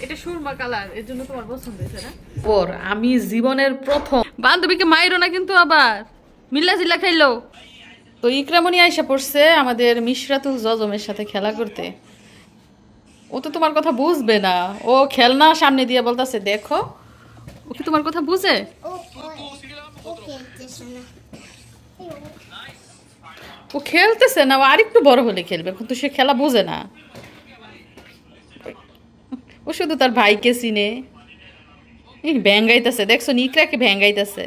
এটা সুরমা কালার, এর জন্য তোমার পছন্দ হয়েছে না? ওর আমি জীবনের প্রথম বান্ধবীকে মাইরো না কিন্তু আবার মিল্লা জিল্লা খাইলো। তো ইকরামণি আয়সা পড়ছে আমাদের মিশরাতুল জজমের সাথে খেলা করতে। ও তো তোমার কথা বুঝবে না, ও খেলনা সামনে দিয়ে বলতেছে দেখো। ও কি তোমার কথা বুঝে? ও খেলতেছে না, ও আরেকটু বড় হলে খেলবে, কিন্তু সে খেলা বোঝে না। ও শুধু তার ভাইকে চিনে। ভ্যাঙ্গাইতেছে, দেখছো ইকরাকে ভ্যাঙ্গাইতেছে।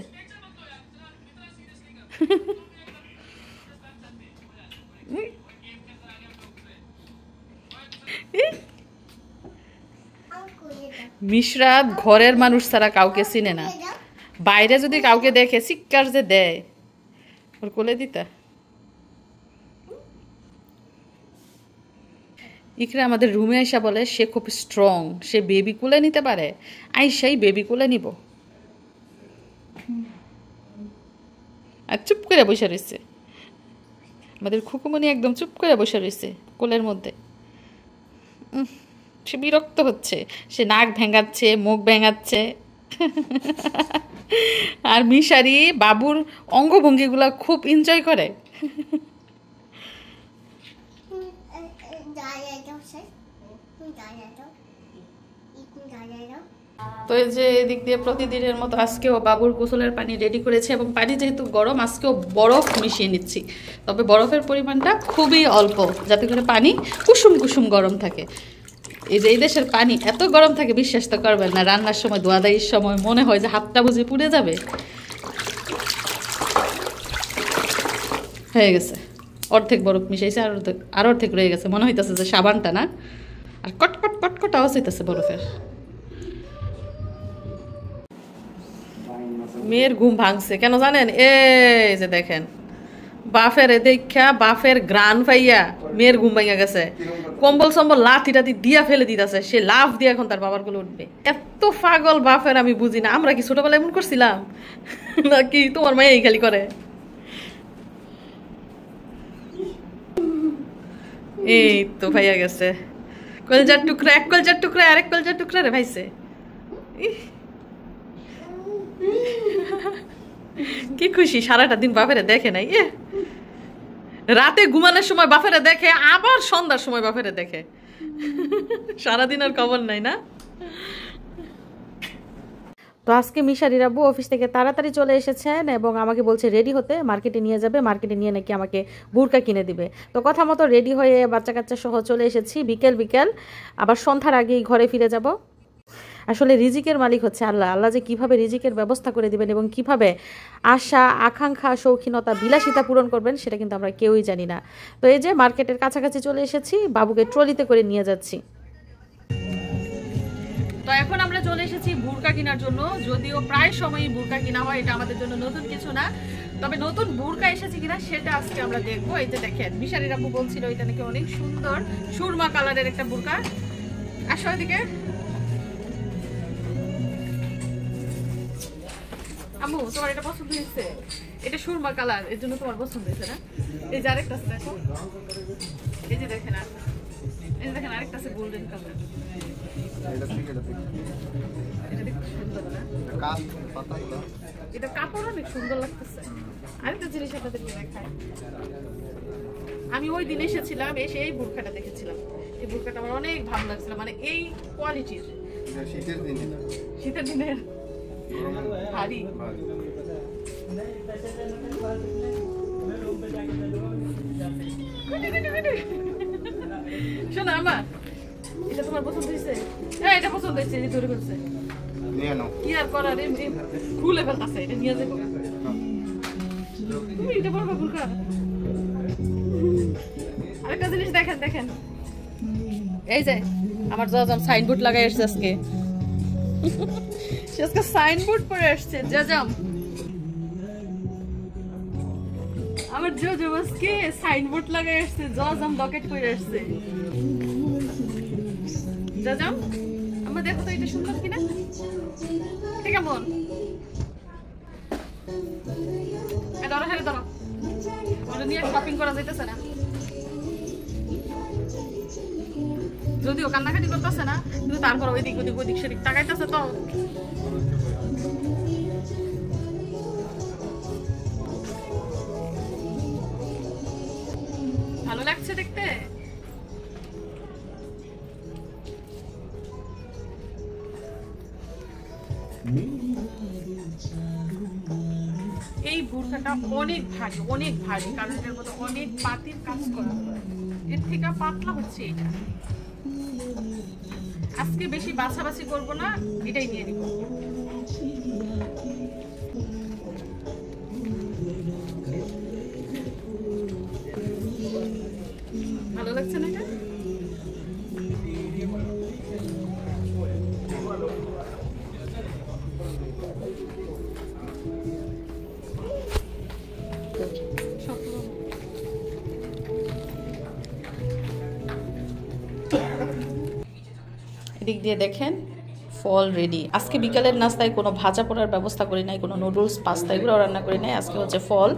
মিশরাত ঘরের মানুষ ছাড়া কাউকে চিনে না, বাইরে যদি কাউকে দেখে চিৎকার যে দেয়। ওর কোলে দিতা। ইকরা আমাদের রুমে আইসা বলে সে খুব স্ট্রং, সে বেবি কোলে নিতে পারে। আইসাই বেবি কোলে নিব। আর চুপ করে বসে রয়েছে আমাদের খুকুমনি, একদম চুপ করে বসে রয়েছে কোলের মধ্যে। সে বিরক্ত হচ্ছে, সে নাক ভেঙাচ্ছে, মুখ ভেঙাচ্ছে। আর মিশারি বাবুর অঙ্গভঙ্গিগুলা খুব এনজয় করে। তো এই যে এদিক দিয়ে প্রতিদিনের মতো আজকেও বাবুর গোসলের পানি রেডি করেছে, এবং পানি যেহেতু গরম আজকেও বরফ মিশিয়ে নিচ্ছি। তবে বরফের পরিমাণটা খুবই অল্প, যাতে করে পানি কুসুম কুসুম গরম থাকে। এই যে এই দেশের পানি এত গরম থাকে বিশ্বাস তো করবেন না, রান্নার সময় দোয়াদাইয়ের সময় মনে হয় যে হাতটা বুঝে পুড়ে যাবে। হয়ে গেছে, অর্ধেক বরফ মিশাইছে, আর অর্ধেক রয়ে গেছে। মনে হইতেছে যে সাবানটা না, আর কটকট কটকট আওয়াজ হইতেছে বরফের। মেয়ের ঘুম ভাঙছে কেন জানেন? এই যে দেখেন, বাফের দেখা বাফের গ্রান পাইয়া মেয়ের ঘুম ভাঙা গেছে। কম্বল সম্বল লাথি টাথি দিয়া ফেলে দিতেছে, সে লাফ দিয়ে এখন তার বাবার কোলে উঠবে। এত পাগল বাফের আমি বুঝি না। আমরা কি ছোটবেলায় এমন করছিলাম নাকি তোমার মাই এই খালি করে? এই তো ভাইয়া গেছে কলজার টুকরা, এক কলজার টুকরা, আরেক কলজার টুকরা রে ভাইছে। কি খুশি, সারাটা দিন বাপেরে দেখে নাই। রাতে ঘুমানোর সময় বাপেরে দেখে, আবার সন্ধ্যার সময় বাপেরে দেখে। সারাদিন আর খবর নাই না। তো আজকে মিশারির আব্বু অফিস থেকে তাড়াতাড়ি চলে এসেছেন এবং আমাকে বলছে রেডি হতে, মার্কেটে নিয়ে যাবে, মার্কেটে নিয়ে নাকি আমাকে বুরকা কিনে দিবে। তো কথা মতো রেডি হয়ে বাচ্চা কাচ্চা সহ চলে এসেছি। বিকেল আবার সন্ধ্যার আগেই ঘরে ফিরে যাব। আসলে রিজিকের মালিক হচ্ছে আল্লাহ। আল্লাহ যে কিভাবে রিজিকের ব্যবস্থা করে দিবেন এবং কিভাবে আশা আকাঙ্ক্ষা শৌখিনতা বিলাসিতা পূরণ করবেন সেটা কিন্তু আমরা কেউই জানি না। তো এই যে মার্কেটের কাছাকাছি চলে এসেছি, বাবুকে ট্রলিতে করে নিয়ে যাচ্ছি। তো এখন আমরা চলে এসেছি বুরকা কেনার জন্য। যদিও প্রায় সময়ই বুরকা কিনা হয়, এটা আমাদের জন্য নতুন কিছু না। তবে নতুন বুরকা এসেছে কিনা সেটা আজকে আমরা দেখবো। এই যে দেখেন, মিশারির আব্বু বলছিল এটা নাকি অনেক সুন্দর সুরমা কালারের একটা বুরকা। আসো এদিকে। আম্মু তোমার এটা পছন্দ হয়েছে? এটা সুরমা কালার, এর জন্য তোমার পছন্দ হয়েছে না? এই যে আরেকটা আছে দেখো, এই যে দেখেন, এই যে দেখেন আরেকটা আছে গোল্ডেন কালার। এটা কাপড় অনেক সুন্দর লাগতেছে। আরেকটা জিনিস আপনাদেরকে দেখায়। আমি ওই দিন এসেছিলাম, এসে এই বুরকাটা দেখেছিলাম। এই বুরকাটা আমার অনেক ভালো লাগছিল, মানে এই কোয়ালিটির। শীতের দিনের ভারী। শোনো আমার, এটা তোমার পছন্দ হয়েছে? হ্যাঁ এটা পছন্দ হয়েছে, ধরে ফেলছে। কি আর করার, খুলে ফেলতেছে। এটা নিয়ে যাবো। এটা বলবো বুরকা। আরেকটা জিনিস দেখেন, এই যে আমার জাজাম সাইনবোর্ড লাগাই আসছে আজকে। সে আজকে সাইনবোর্ড পরে আসছে জাজাম। আমার জাজাম আজকে সাইনবোর্ড লাগাই আসছে, জাজাম লকেট পরে আসছে। জাজাম আমরা দেখো তো এটা সুন্দর কিনা, এটা কেমন? ধরো হ্যাঁ ধরো, ওটা নিয়ে শপিং করা যাইতেছে না। যদিও কান্নাকাটি করতেছে না, কিন্তু তারপর ওইদিক ওদিক ওদিক সেদিক তাকাইতেছে। তো ভালো লাগছে দেখতে। এই বোরকাটা অনেক ভারী, অনেক ভারী, কারণ এর মধ্যে অনেক পাতির কাজ করা হয়। এর থেকে পাতলা হচ্ছে এটা। আজকে বেশি বাছাবাছি করবো না, এটাই নিয়ে নিব। ভালো লাগছে না এটা? এদিক দিয়ে দেখেন ফল রেডি। আজকে বিকালের নাস্তায় কোনো ভাজা পোড়ার ব্যবস্থা করি নাই, কোনো নুডলস পাস্তা এগুলো রান্না করি নাই। আজকে হচ্ছে ফল,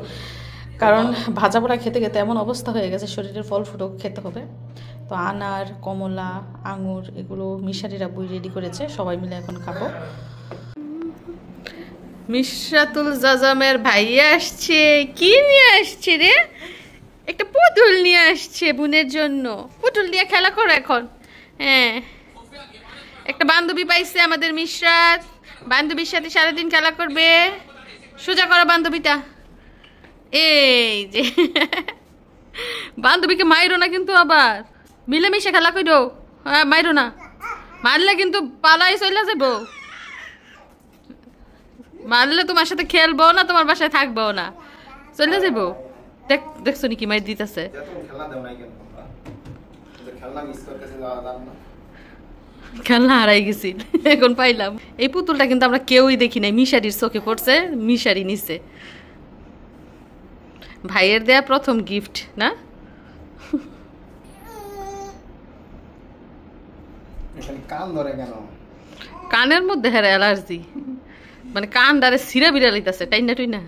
কারণ ভাজা পোড়া খেতে খেতে এমন অবস্থা হয়ে গেছে, শরীরের ফল ফুটো খেতে হবে। তো আনার, কমলা, আঙুর এগুলো মিশারিরা বই রেডি করেছে, সবাই মিলে এখন খাবো। মিশরাতুল জাজামের ভাইয়া আসছে। কি নিয়ে আসছে রে? একটা পুতুল নিয়ে আসছে বোনের জন্য। পুতুল দিয়ে খেলা করো এখন। হ্যাঁ, একটা বান্ধবী পাইছে আমাদের মিশরাত, বান্ধবীর সাথে সারাদিন খেলা করবে। সোজা করো বান্ধবীটা। এই যে বান্ধবীকে মাইরো না কিন্তু, আবার মিলেমিশে খেলা করো। হ্যাঁ, মাইরো না, মারলে কিন্তু পালাই চলে যাবো। মারলে তোমার সাথে খেলবো না, তোমার বাসায় থাকবো না, চলে যাবো। দেখছো নাকি মাইর দিতেছে। খেলনা হারাই গেছি, এখন পাইলাম। এই পুতুলটা কিন্তু আমরা কেউই দেখি নাই, মিশারির চোখে পড়ছে, মিশারি নিছে। ভাইয়ের দেয়া প্রথম গিফট না? কানের মধ্যে হ্যাঁ অ্যালার্জি, মানে কান দ্বারে সিরা বিড়ালিতেছে টাইনা টুইনা।